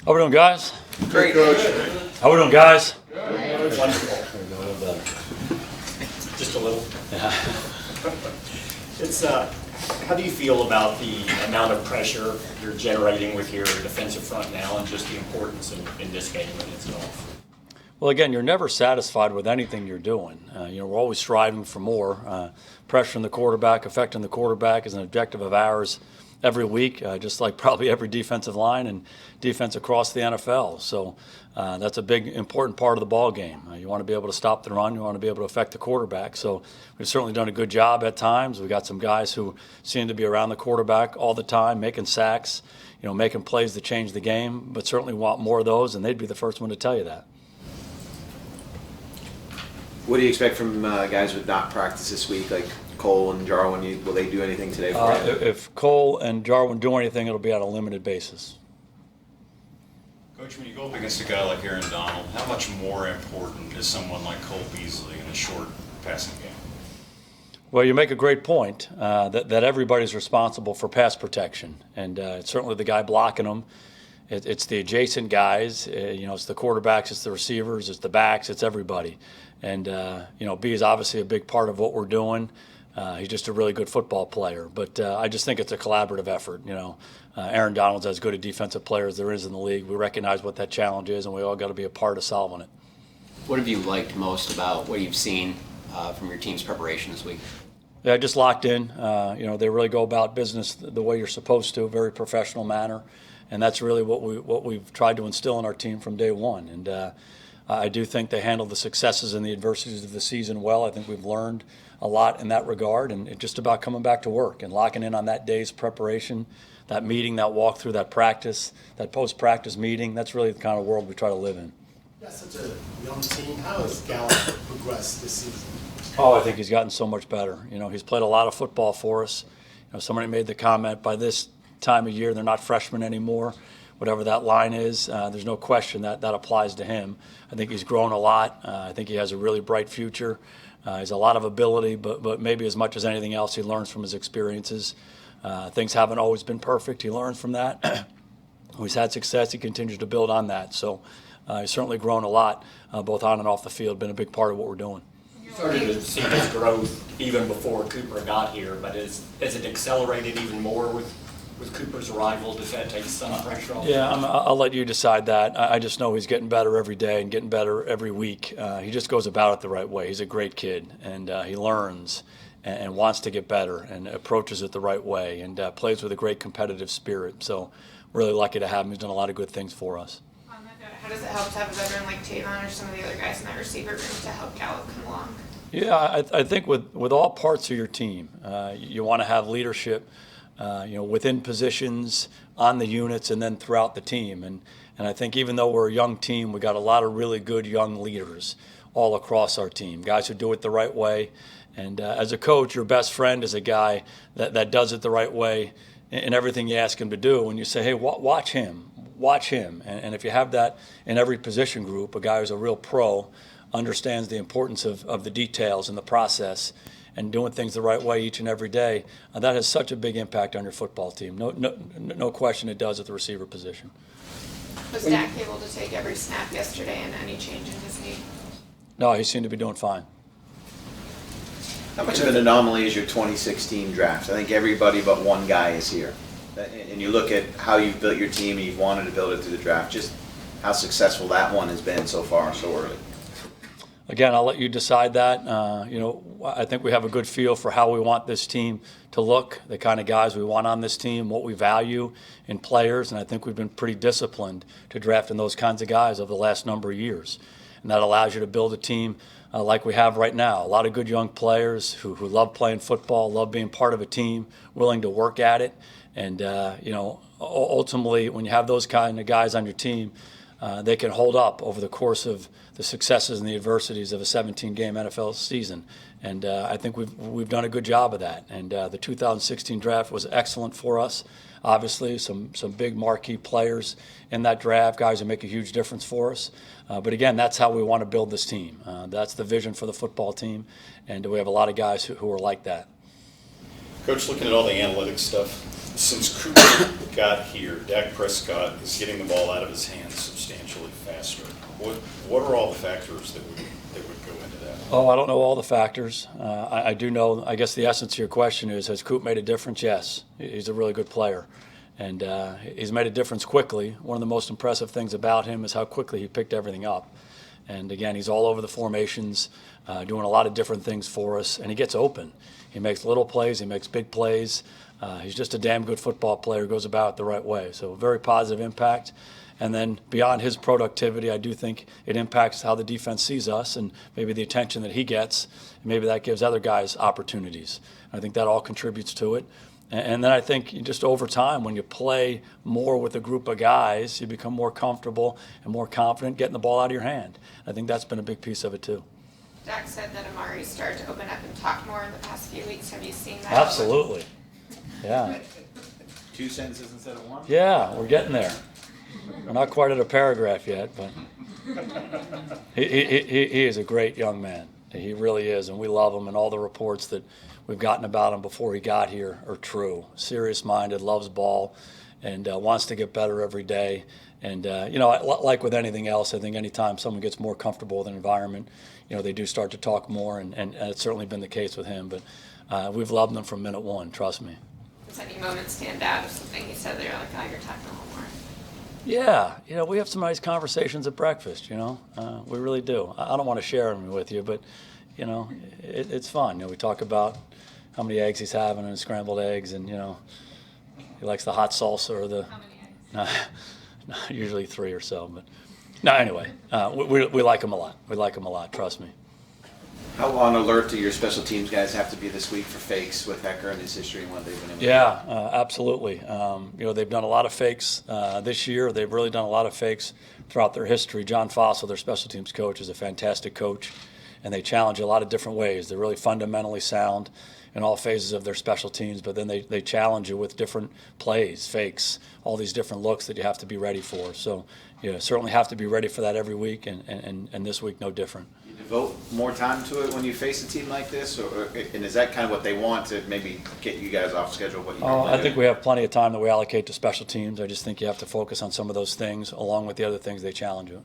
How we doing, guys? Great, Coach. How we doing, guys? Wonderful. There we go, a little better. Just a little. Yeah. It's how do you feel about the amount of pressure you're generating with your defensive front now, and just the importance in this game in itself? Well, again, you're never satisfied with anything you're doing. We're always striving for more. Pressuring the quarterback, affecting the quarterback is an objective of ours every week, just like probably every defensive line and defense across the NFL. So that's a big, important part of the ball game. You want to be able to stop the run. You want to be able to affect the quarterback. So we've certainly done a good job at times. We've got some guys who seem to be around the quarterback all the time, making sacks, making plays to change the game, but certainly want more of those, and they'd be the first one to tell you that. What do you expect from guys with not practice this week, like Cole and Jarwin? Will they do anything today for you? If Cole and Jarwin do anything, it'll be on a limited basis. Coach, when you go up against a guy like Aaron Donald, how much more important is someone like Cole Beasley in a short passing game? Well, you make a great point that everybody's responsible for pass protection, and it's certainly the guy blocking them. It's the adjacent guys. It's the quarterbacks, it's the receivers, it's the backs, it's everybody. And B is obviously a big part of what we're doing. He's just a really good football player. But I just think it's a collaborative effort. Aaron Donald's as good a defensive player as there is in the league. We recognize what that challenge is, and we all got to be a part of solving it. What have you liked most about what you've seen from your team's preparation this week? Yeah, just locked in. They really go about business the way you're supposed to, a very professional manner. And that's really what we've tried to instill in our team from day one. And I do think they handled the successes and the adversities of the season well. I think we've learned a lot in that regard, and it's just about coming back to work and locking in on that day's preparation, that meeting, that walkthrough, that practice, that post-practice meeting. That's really the kind of world we try to live in. Yeah, such a young team. How has Garrett progressed this season? Oh, I think he's gotten so much better. He's played a lot of football for us. Somebody made the comment, by this time of year, they're not freshmen anymore. Whatever that line is, there's no question that applies to him. I think he's grown a lot. I think he has a really bright future. He has a lot of ability, but maybe as much as anything else, he learns from his experiences. Things haven't always been perfect. He learns from that. He's had success. He continues to build on that. So he's certainly grown a lot, both on and off the field, been a big part of what we're doing. You started to see his growth even before Cooper got here, but has it accelerated even more with Cooper's arrival? Does that take some pressure off? Yeah, I'll let you decide that. I just know he's getting better every day and getting better every week. He just goes about it the right way. He's a great kid, and he learns and wants to get better and approaches it the right way and plays with a great competitive spirit. So really lucky to have him. He's done a lot of good things for us. On that note, how does it help to have a veteran like Tavon or some of the other guys in that receiver room to help Gallup come along? Yeah, I think with all parts of your team, you want to have leadership within positions, on the units, and then throughout the team. And I think even though we're a young team, we got a lot of really good young leaders all across our team, guys who do it the right way. And as a coach, your best friend is a guy that does it the right way in everything you ask him to do. And you say, hey, watch him. And if you have that in every position group, a guy who's a real pro, understands the importance of the details and the process, and doing things the right way each and every day, that has such a big impact on your football team. No question it does at the receiver position. Was Dak able to take every snap yesterday, and any change in his knee? No, he seemed to be doing fine. How much of an anomaly is your 2016 draft? I think everybody but one guy is here. And you look at how you've built your team and you've wanted to build it through the draft, just how successful that one has been so far, so early. Again, I'll let you decide that. I think we have a good feel for how we want this team to look, the kind of guys we want on this team, what we value in players, and I think we've been pretty disciplined to drafting those kinds of guys over the last number of years. And that allows you to build a team like we have right now. A lot of good young players who love playing football, love being part of a team, willing to work at it. And, ultimately, when you have those kind of guys on your team, they can hold up over the course of the successes and the adversities of a 17-game NFL season. And I think we've done a good job of that. And the 2016 draft was excellent for us. Obviously, some big marquee players in that draft, guys who make a huge difference for us. But again, that's how we want to build this team. That's the vision for the football team. And we have a lot of guys who are like that. Coach, looking at all the analytics stuff, Since Cooper got here, Dak Prescott is getting the ball out of his hands substantially faster. What are all the factors that would go into that? Oh, I don't know all the factors. I do know, I guess the essence of your question is, has Coop made a difference? Yes. He's a really good player. And he's made a difference quickly. One of the most impressive things about him is how quickly he picked everything up. And again, he's all over the formations, doing a lot of different things for us, and he gets open. He makes little plays, he makes big plays. He's just a damn good football player, goes about it the right way. So very positive impact. And then beyond his productivity, I do think it impacts how the defense sees us and maybe the attention that he gets. And maybe that gives other guys opportunities. I think that all contributes to it. And then I think just over time, when you play more with a group of guys, you become more comfortable and more confident getting the ball out of your hand. I think that's been a big piece of it too. Dak said that Amari started to open up and talk more in the past few weeks. Have you seen that? Absolutely. Yeah. 2 sentences instead of 1? Yeah, we're getting there. We're not quite at a paragraph yet, but he is a great young man. He really is, and we love him, and all the reports that we've gotten about him before he got here are true. Serious-minded, loves ball, and wants to get better every day. And, like with anything else, I think anytime someone gets more comfortable with an environment, they do start to talk more, and it's certainly been the case with him. But we've loved him from minute one, trust me. Does any moment stand out of something he said that you're like, oh, you're talking a little more? Yeah, we have some nice conversations at breakfast, we really do. I don't want to share them with you, but, it's fun. We talk about how many eggs he's having and scrambled eggs, and, he likes the hot salsa or the... How many eggs? Usually 3 or so, but no, anyway, we like him a lot. We like him a lot, trust me. How on alert do your special teams guys have to be this week for fakes with Hecker and his history and what they've been able to do? Yeah, absolutely. They've done a lot of fakes this year. They've really done a lot of fakes throughout their history. John Fossil, their special teams coach, is a fantastic coach, and they challenge a lot of different ways. They're really fundamentally sound in all phases of their special teams, but then they challenge you with different plays, fakes, all these different looks that you have to be ready for. So you certainly have to be ready for that every week, and this week no different. You devote more time to it when you face a team like this, and is that kind of what they want to maybe get you guys off schedule? I think we have plenty of time that we allocate to special teams. I just think you have to focus on some of those things along with the other things they challenge you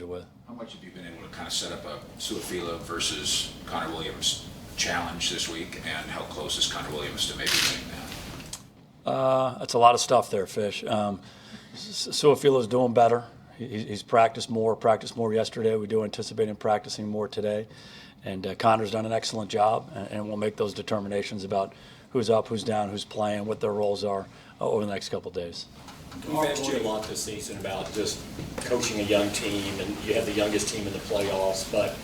with. How much have you been able to kind of set up a Suafila versus Connor Williams challenge this week, and how close is Connor Williams to maybe winning that? That's a lot of stuff there, Fish. Suafila's doing better. He's practiced more yesterday. We do anticipate him practicing more today. And Connor's done an excellent job, and we'll make those determinations about who's up, who's down, who's playing, what their roles are over the next couple of days. We've asked you a lot this season about just coaching a young team, and you have the youngest team in the playoffs, but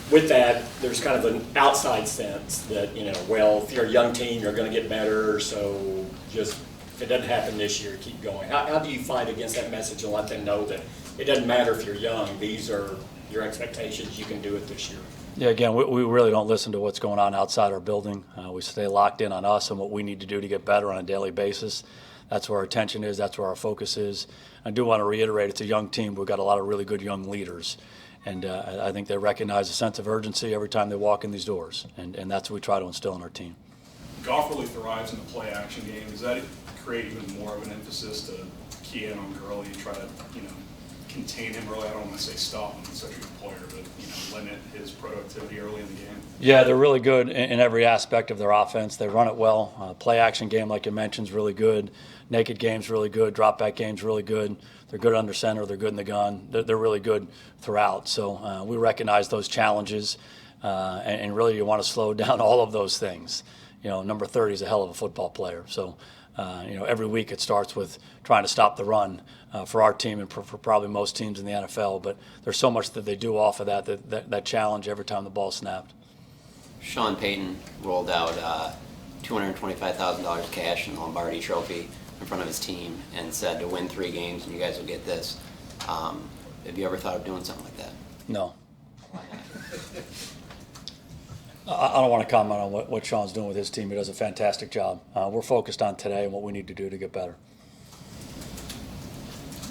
with that, there's kind of an outside sense that, if you're a young team, you're going to get better, so just if it doesn't happen this year, keep going. How do you fight against that message and let them know that it doesn't matter if you're young, these are your expectations, you can do it this year? Yeah, again, we really don't listen to what's going on outside our building. We stay locked in on us and what we need to do to get better on a daily basis. That's where our attention is, that's where our focus is. I do want to reiterate, it's a young team. We've got a lot of really good young leaders. And I think they recognize a sense of urgency every time they walk in these doors. And that's what we try to instill in our team. Golf really thrives in the play-action game. Does that create even more of an emphasis to key in on Gurley and try to, contain him early? I don't want to say stop him, he's such a good player, but, limit his productivity early in the game? Yeah, they're really good in every aspect of their offense. They run it well. Play-action game, like you mentioned, is really good. Naked game's really good. Drop-back game's really good. They're good under center. They're good in the gun. They're really good throughout. So we recognize those challenges, and really you want to slow down all of those things. Number 30 is a hell of a football player. So, every week it starts with trying to stop the run for our team and for probably most teams in the NFL. But there's so much that they do off of that challenge every time the ball's snapped. Sean Payton rolled out $225,000 cash in the Lombardi Trophy in front of his team and said to win 3 games and you guys will get this. Have you ever thought of doing something like that? No. I don't want to comment on what Sean's doing with his team. He does a fantastic job. We're focused on today and what we need to do to get better.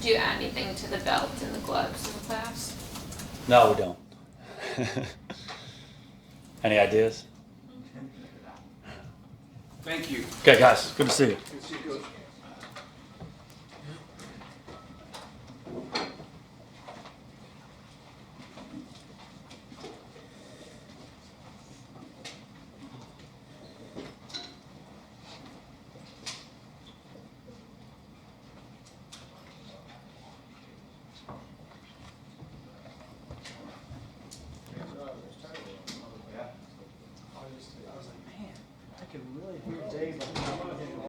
Do you add anything to the belt and the gloves in the playoffs? No, we don't. Any ideas? Thank you. Okay, guys, good to see you. Good to see you, Coach.